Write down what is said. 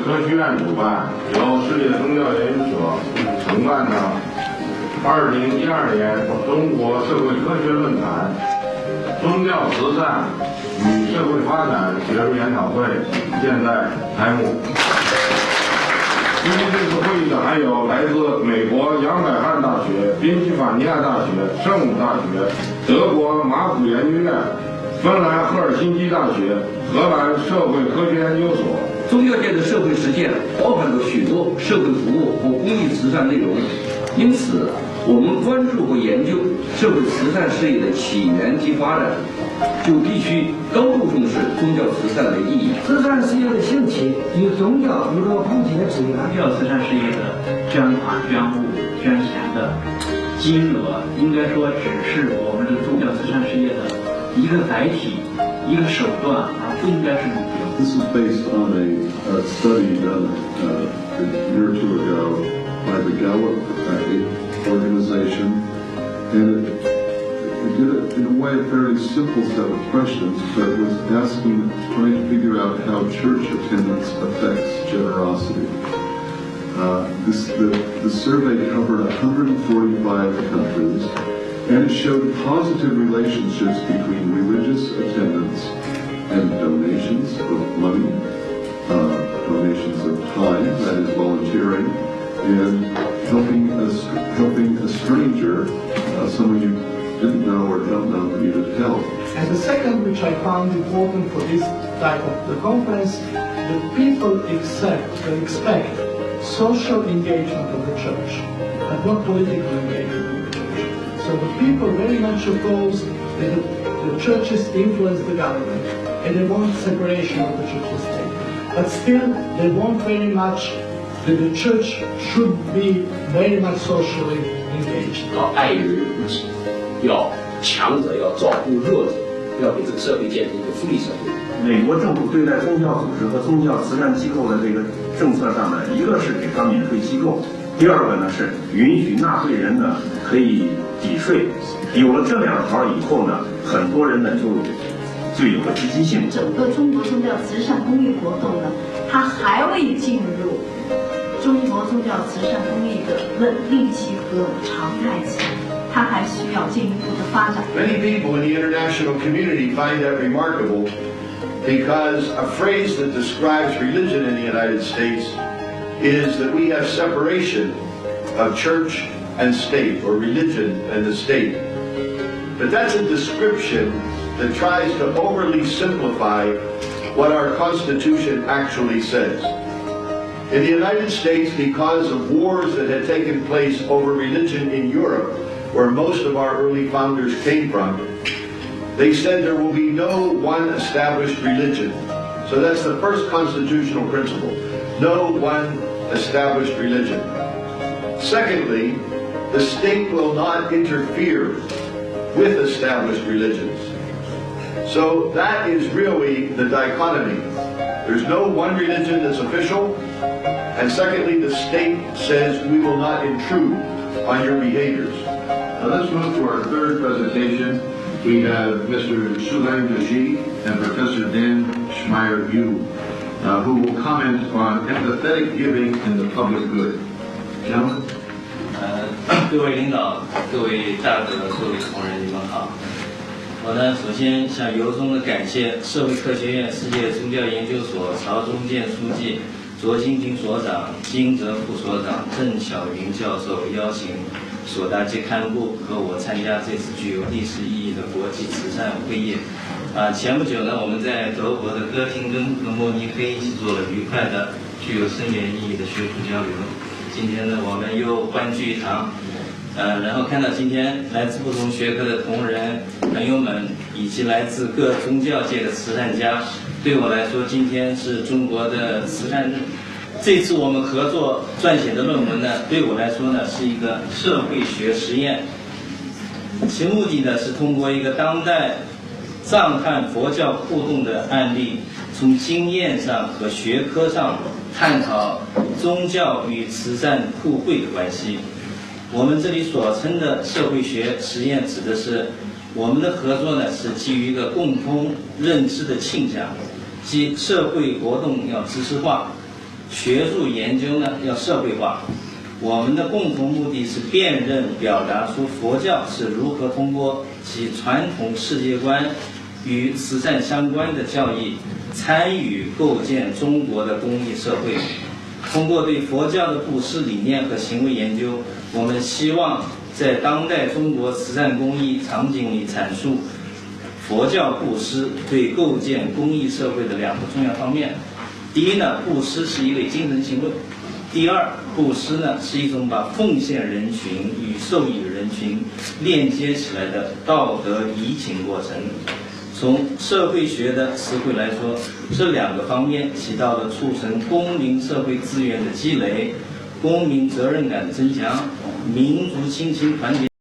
科学院主办，由世界宗教研究所承办的2012年中国社会科学论坛宗教慈善与社会发展学术研讨会现在开幕。出席这次会议的还有来自美国杨百翰大学、宾夕法尼亚大学、圣母大学、德国马普研究院、芬兰赫尔辛基大学、荷兰社会科学研究所。宗教界的社会实践包含着许多社会服务和公益慈善内容，因此我们关注和研究社会慈善事业的起源及发展，就必须高度重视宗教慈善的意义。慈善事业的兴起与宗教有着不解之缘。宗教慈善事业的捐款、捐物、捐钱的金额，应该说只是我们这个宗教慈善事业的一个载体、一个手段，而不应该是目标。This is based on a study done a year or two ago by the Gallup organization, and it did it in a way a fairly simple set of questions, but was trying to figure out how church attendance affects generosity. The survey covered 145 countries, and it showed positive relationships between religious attendance and donations of money, donations of time, that is volunteering, and helping a stranger, someone you didn't know or don't know who needed help. And the second, which I found important for this type of the conference, the people expect social engagement of the church, and not political engagement of the church. So the people very much oppose that the churches influence the government, and they want separation of the church and state. But still, they want very much that the church should be very much socially engaged. 要爱人如己，要强者要照顾弱者，要给这个社会建立一个福利社会。美国政府对待宗教组织和宗教慈善机构的这个政策上呢，一个是给他免税机构，第二个呢是允许纳税人呢可以抵税。有了这两条以后呢，很多人呢就有了积极性。整个中国宗教慈善公益活动呢，它还未进入中国宗教慈善公益的稳定期和常态期，它还需要进一步的发展。Many people in the international community find that remarkable because a phrase that describes religion in the United States is that we have separation of church and state, or religion and the state. But that's a description that tries to overly simplify what our Constitution actually says. In the United States, because of wars that had taken place over religion in Europe, where most of our early founders came from, they said there will be no one established religion. So that's the first constitutional principle. No one established religion. Secondly, the state will not interfere with established religions. So that is really the dichotomy. There's no one religion that's official, and secondly, the state says we will not intrude on your behaviors. Now let's move to our third presentation. We have Mr. Sulang Joshi and Professor Dan Schmeier-Yu, who will comment on empathetic giving in the public good. Gentlemen. 各位领导、各位大德、各位同仁，你们好。我呢，首先想由衷的感谢社会科学院世界宗教研究所曹忠建书记、卓金军所长、金泽副所长、郑晓云教授邀请索达基堪布和我参加这次具有历史意义的国际慈善会议。前不久呢，我们在德国的哥廷根和慕尼黑一起做了愉快的、具有深远意义的学术交流。今天呢，我们又欢聚一堂。然后看到今天来自不同学科的同仁朋友们，以及来自各宗教界的慈善家，对我来说，今天是中国的慈善日。这次我们合作撰写的论文呢，对我来说呢是一个社会学实验，其目的呢是通过一个当代藏汉佛教互动的案例，从经验上和学科上探讨宗教与慈善互惠的关系。我们这里所称的社会学实验，指的是我们的合作呢是基于一个共通认知的倾向，即社会活动要知识化，学术研究呢要社会化。我们的共同目的是辨认、表达出佛教是如何通过其传统世界观与慈善相关的教义，参与构建中国的公益社会。通过对佛教的布施理念和行为研究，我们希望在当代中国慈善公益场景里阐述佛教布施对构建公益社会的两个重要方面。第一呢，布施是一类精神行为；第二，布施呢是一种把奉献人群与受益人群链接起来的道德移情过程。从社会学的词汇来说，这两个方面起到了促成公民社会资源的积累、公民责任感的增强、民族亲情团结